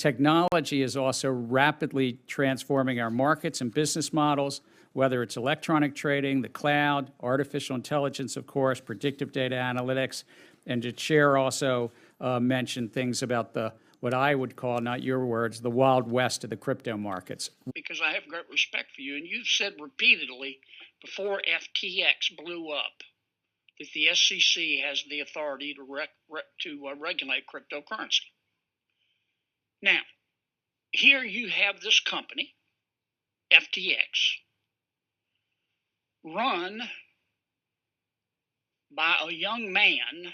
Technology is also rapidly transforming our markets and business models, whether it's electronic trading, the cloud, artificial intelligence, of course, predictive data analytics. And the chair also mentioned things about what I would call, not your words, the Wild West of the crypto markets. Because I have great respect for you, and you've said repeatedly before FTX blew up that the SEC has the authority to regulate cryptocurrency. Now, here you have this company, FTX, run by a young man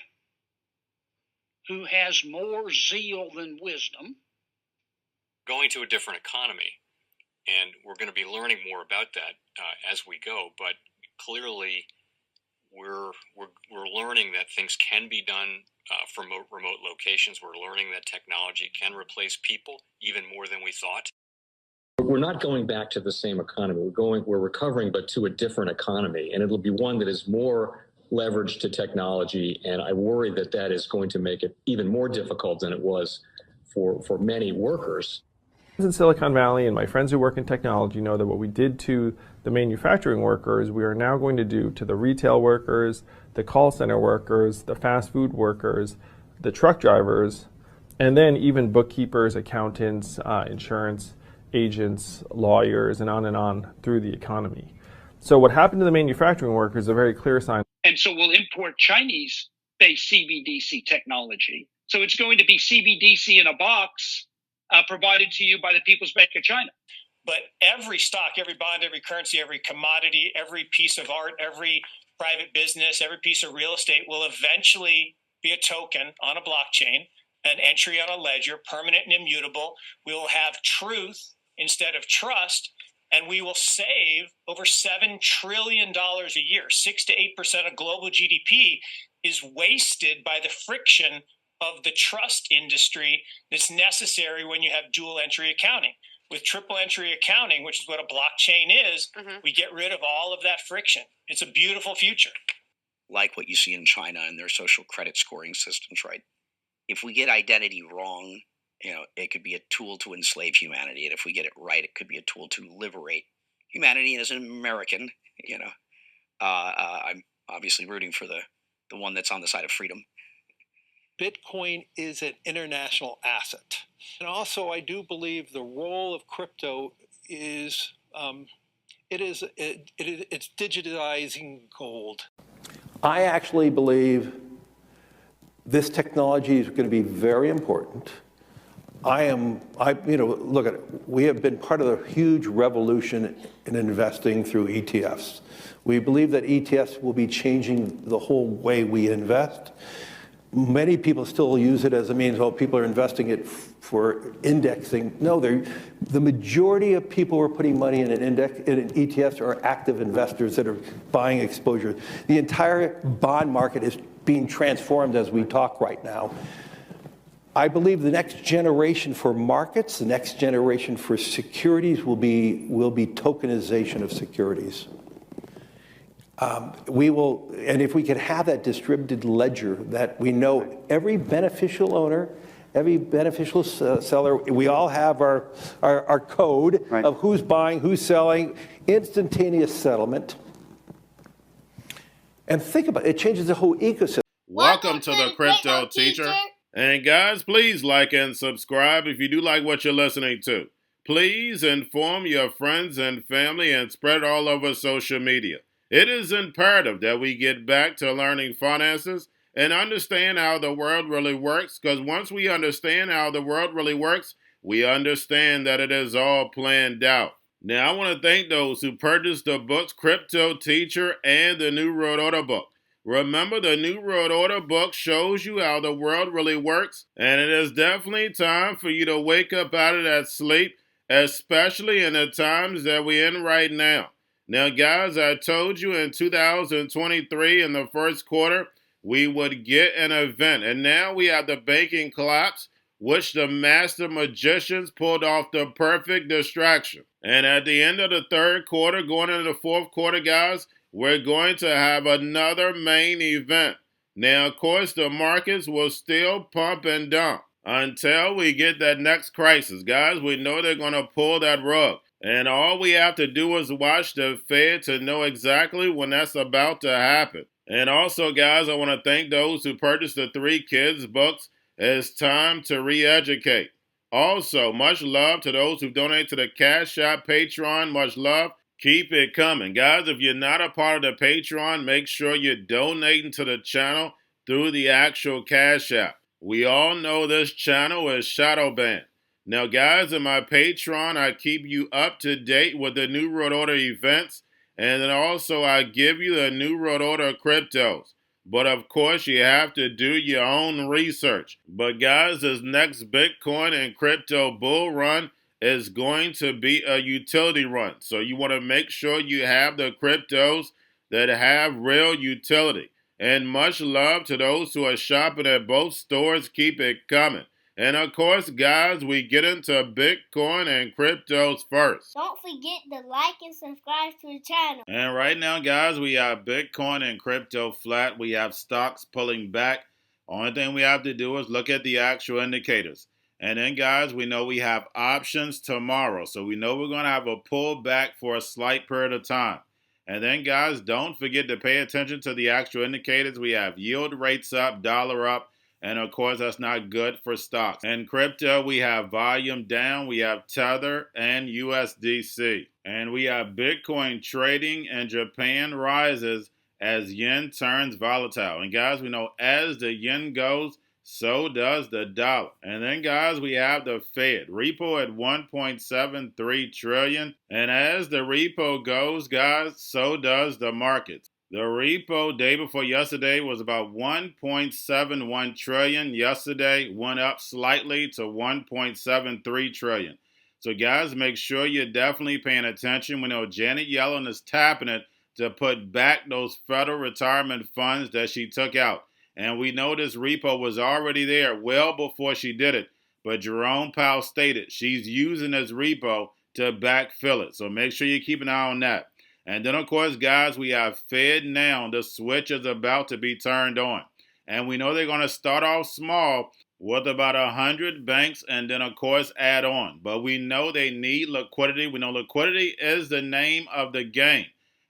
who has more zeal than wisdom. Going to a different economy, and we're going to be learning more about that as we go. But clearly, we're learning that things can be done from remote locations. We're learning that technology can replace people even more than we thought. We're not going back to the same economy. We're recovering, but to a different economy, and it'll be one that is more leveraged to technology. And I worry that that is going to make it even more difficult than it was for many workers. In Silicon Valley, and my friends who work in technology know that what we did to the manufacturing workers, we are now going to do to the retail workers, the call center workers, the fast food workers, the truck drivers, and then even bookkeepers, accountants, insurance agents, lawyers, and on through the economy. So what happened to the manufacturing workers is a very clear sign. And so we'll import Chinese-based CBDC technology. So it's going to be CBDC in a box provided to you by the People's Bank of China. But every stock, every bond, every currency, every commodity, every piece of art, every private business, every piece of real estate will eventually be a token on a blockchain, an entry on a ledger, permanent and immutable. We will have truth instead of trust, and we will save over $7 trillion a year. 6 to 8% of global GDP is wasted by the friction of the trust industry that's necessary when you have dual entry accounting. With triple entry accounting, which is what a blockchain is, we get rid of all of that friction. It's a beautiful future. Like what you see in China and their social credit scoring systems, right? If we get identity wrong, it could be a tool to enslave humanity. And if we get it right, it could be a tool to liberate humanity. And as an American, I'm obviously rooting for the one that's on the side of freedom. Bitcoin is an international asset. And also, I do believe the role of crypto is, it's digitizing gold. I actually believe this technology is going to be very important. Look at it. We have been part of a huge revolution in investing through ETFs. We believe that ETFs will be changing the whole way we invest. Many people still use it as a means, people are investing it for indexing. No, the majority of people who are putting money in in ETFs are active investors that are buying exposure. The entire bond market is being transformed as we talk right now. I believe the next generation for markets, the next generation for securities will be tokenization of securities. And if we could have that distributed ledger that we know every beneficial owner, every beneficial seller, we all have our code of who's buying, who's selling, instantaneous settlement. And think about it, it changes the whole ecosystem. Welcome to the Crypto Teacher. And guys, please like and subscribe if you do like what you're listening to. Please inform your friends and family and spread it all over social media. It is imperative that we get back to learning finances and understand how the world really works, because once we understand how the world really works, we understand that it is all planned out. Now, I want to thank those who purchased the books Cryptoteacher and the New World Order book. Remember, the New World Order book shows you how the world really works, and it is definitely time for you to wake up out of that sleep, especially in the times that we're in right now. Now, guys, I told you in 2023 in the first quarter, we would get an event. And now we have the banking collapse, which the master magicians pulled off the perfect distraction. And at the end of the third quarter, going into the fourth quarter, guys, we're going to have another main event. Now, of course, the markets will still pump and dump. until we get that next crisis. Guys, we know they're going to pull that rug. And all we have to do is watch the Fed to know exactly when that's about to happen. And also, guys, I want to thank those who purchased the 3 kids books. It's time to re-educate. Also, much love to those who donate to the Cash App, Patreon. Much love. Keep it coming. Guys, if you're not a part of the Patreon, make sure you're donating to the channel through the actual Cash App. We all know this channel is shadow banned. Now, guys, in my Patreon, I keep you up to date with the New World Order events, and then also I give you the New World Order cryptos. But of course, you have to do your own research. But guys, this next Bitcoin and crypto bull run is going to be a utility run. So you want to make sure you have the cryptos that have real utility. And much love to those who are shopping at both stores. Keep it coming. And of course, guys, we get into Bitcoin and cryptos first. Don't forget to like and subscribe to the channel. And right now, guys, we have Bitcoin and crypto flat. We have stocks pulling back. Only thing we have to do is look at the actual indicators. And then, guys, we know we have options tomorrow. So we know we're going to have a pullback for a slight period of time. And then, guys, don't forget to pay attention to the actual indicators. We have yield rates up, dollar up. And of course, that's not good for stocks. And crypto, we have volume down, we have Tether and USDC. And we have Bitcoin trading and Japan rises as yen turns volatile. And guys, we know as the yen goes, so does the dollar. And then, guys, we have the Fed. Repo at 1.73 trillion. And as the repo goes, guys, so does the markets. The repo day before yesterday was about 1.71 trillion. Yesterday went up slightly to 1.73 trillion. So guys, make sure you're definitely paying attention. We know Janet Yellen is tapping it to put back those federal retirement funds that she took out. And we know this repo was already there well before she did it. But Jerome Powell stated she's using this repo to backfill it. So make sure you keep an eye on that. And then, of course, guys, we have Fednow. The switch is about to be turned on. And we know they're going to start off small with about 100 banks and then, of course, add on. But we know they need liquidity. We know liquidity is the name of the game.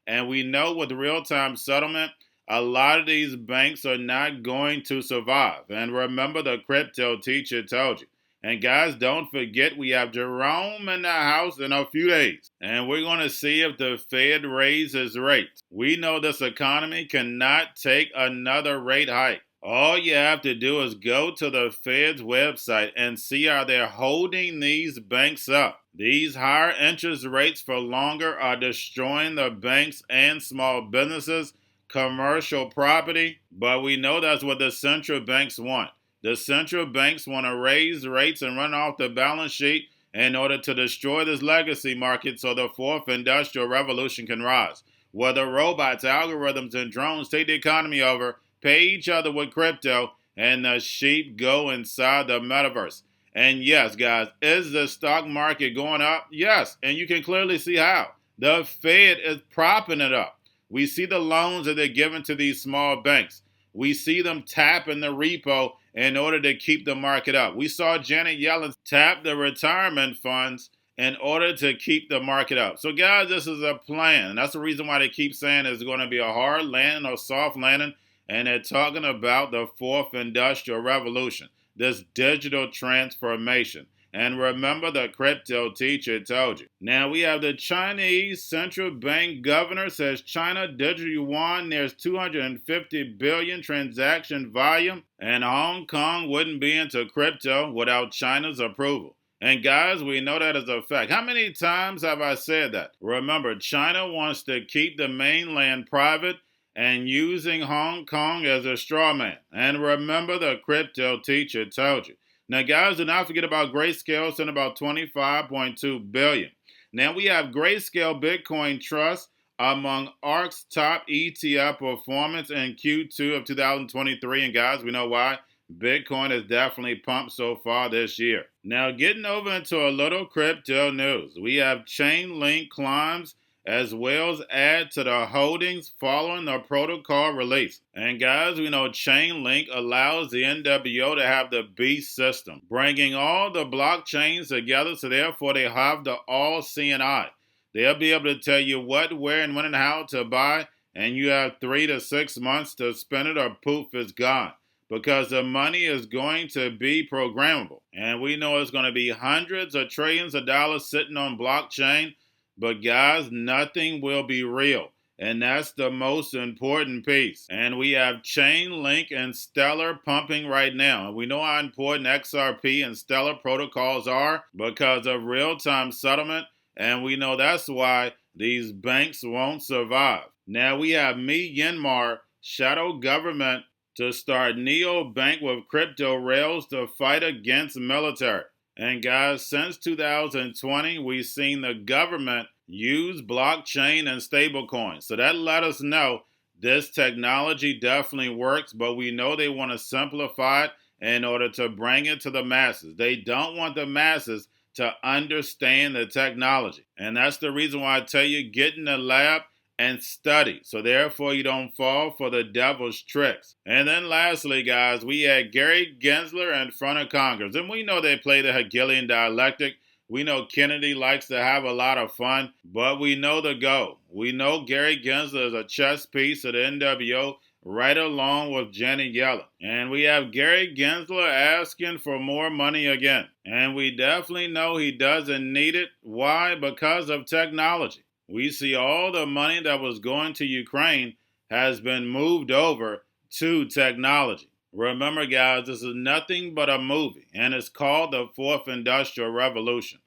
And we know with real-time settlement, a lot of these banks are not going to survive. And remember, the crypto teacher told you. And guys, don't forget we have Jerome in the house in a few days. And we're going to see if the Fed raises rates. We know this economy cannot take another rate hike. All you have to do is go to the Fed's website and see how they're holding these banks up. These higher interest rates for longer are destroying the banks and small businesses, commercial property. But we know that's what the central banks want. The central banks want to raise rates and run off the balance sheet in order to destroy this legacy market so the fourth industrial revolution can rise. Whether robots, algorithms, and drones take the economy over, pay each other with crypto, and the sheep go inside the metaverse. And yes, guys, is the stock market going up? Yes, and you can clearly see how. The Fed is propping it up. We see the loans that they're giving to these small banks. We see them tapping the repo in order to keep the market up. We saw Janet Yellen tap the retirement funds in order to keep the market up. So guys, this is a plan. And that's the reason why they keep saying it's going to be a hard landing or soft landing. And they're talking about the fourth industrial revolution, this digital transformation. And remember, the crypto teacher told you. Now we have the Chinese central bank governor says China digital yuan nears 250 billion transaction volume, and Hong Kong wouldn't be into crypto without China's approval. And guys, we know that is a fact. How many times have I said that? Remember, China wants to keep the mainland private and using Hong Kong as a straw man. And remember, the crypto teacher told you. Now, guys, do not forget about Grayscale, sent about $25.2 billion. Now, we have Grayscale Bitcoin Trust among ARK's top ETF performance in Q2 of 2023. And, guys, we know why. Bitcoin has definitely pumped so far this year. Now, getting over into a little crypto news. We have Chainlink climbs as well as add to the holdings following the protocol release. And guys, we know Chainlink allows the NWO to have the beast system, bringing all the blockchains together, so therefore they have the all-seeing eye. They'll be able to tell you what, where, and when and how to buy, and you have 3 to 6 months to spend it or poof, it's gone. Because the money is going to be programmable. And we know it's going to be hundreds of trillions of dollars sitting on blockchain. But guys, nothing will be real. And that's the most important piece. And we have Chainlink and Stellar pumping right now. And we know how important XRP and Stellar protocols are because of real-time settlement. And we know that's why these banks won't survive. Now we have Myanmar shadow government to start neobank with crypto rails to fight against military. And guys, since 2020, we've seen the government use blockchain and stablecoins. So that let us know this technology definitely works, but we know they want to simplify it in order to bring it to the masses. They don't want the masses to understand the technology. And that's the reason why I tell you, get in the lab and study, so therefore you don't fall for the devil's tricks. And then lastly, guys, we had Gary Gensler in front of Congress. And we know they play the Hegelian dialectic. We know Kennedy likes to have a lot of fun, but we know the goal. We know Gary Gensler is a chess piece of the NWO right along with Janet Yellen. And we have Gary Gensler asking for more money again. And we definitely know he doesn't need it. Why? Because of technology. We see all the money that was going to Ukraine has been moved over to technology. Remember, guys, this is nothing but a movie, and it's called the Fourth Industrial Revolution.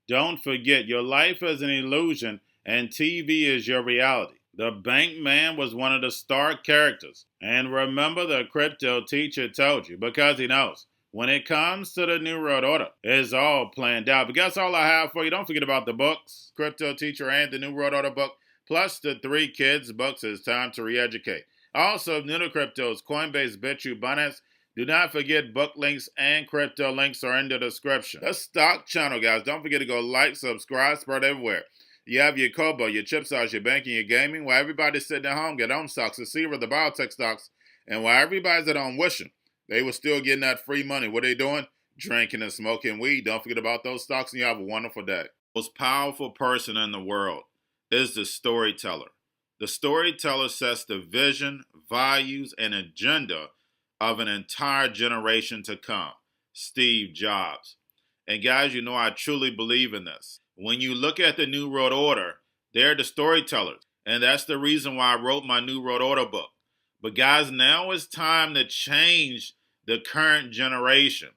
Don't forget, your life is an illusion, and TV is your reality. The bank man was one of the star characters. And remember, the crypto teacher told you, because he knows. When it comes to the New World Order, it's all planned out. But that's all I have for you. Don't forget about the books, Crypto Teacher and the New World Order book, plus the 3 kids' books. It's time to re-educate. Also, new to cryptos, Coinbase, Bitrue, Binance. Do not forget book links and crypto links are in the description. The stock channel, guys. Don't forget to go like, subscribe, spread everywhere. You have your Kobo, your chip stocks, your banking, your gaming. While everybody's sitting at home, get home stocks, the Seaver, the biotech stocks. And while everybody's at home wishing they were still getting that free money, what are they doing? Drinking and smoking weed. Don't forget about those stocks, and you have a wonderful day. The most powerful person in the world is the storyteller. The storyteller sets the vision, values, and agenda of an entire generation to come. Steve Jobs. And guys, you know I truly believe in this. When you look at the New World Order, they're the storytellers. And that's the reason why I wrote my New World Order book. But guys, now it's time to change the current generation.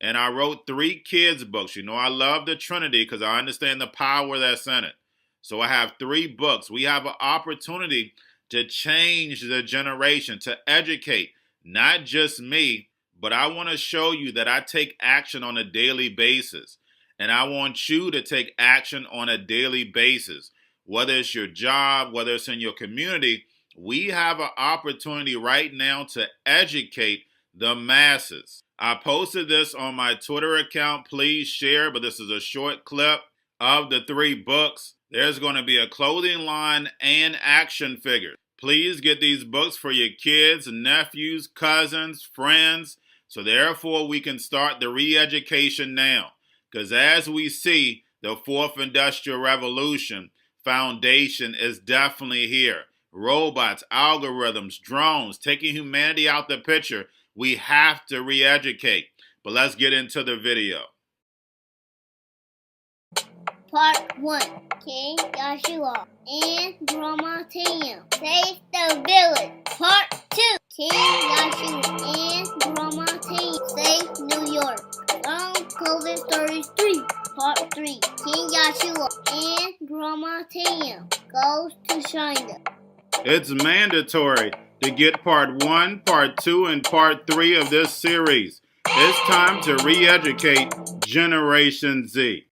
And I wrote 3 kids' books. You know, I love the Trinity because I understand the power that's in it. So I have 3 books. We have an opportunity to change the generation, to educate, not just me, but I want to show you that I take action on a daily basis. And I want you to take action on a daily basis. Whether it's your job, whether it's in your community, we have an opportunity right now to educate the masses. I posted this on my Twitter account. Please share, but this is a short clip of the 3 books. There's going to be a clothing line and action figures. Please get these books for your kids, nephews, cousins, friends, so therefore we can start the re-education now. Because as we see, the 4th Industrial Revolution foundation is definitely here. Robots, algorithms, drones, taking humanity out the picture. We have to re-educate. But let's get into the video. Part 1. King Joshua and Grandma Tam save the village. Part 2. King Joshua and Grandma Tam save New York from COVID Stories 3. Part 3. King Joshua and Grandma Tam goes to China. It's mandatory to get part 1, part 2, and part 3 of this series. It's time to re-educate Generation Z.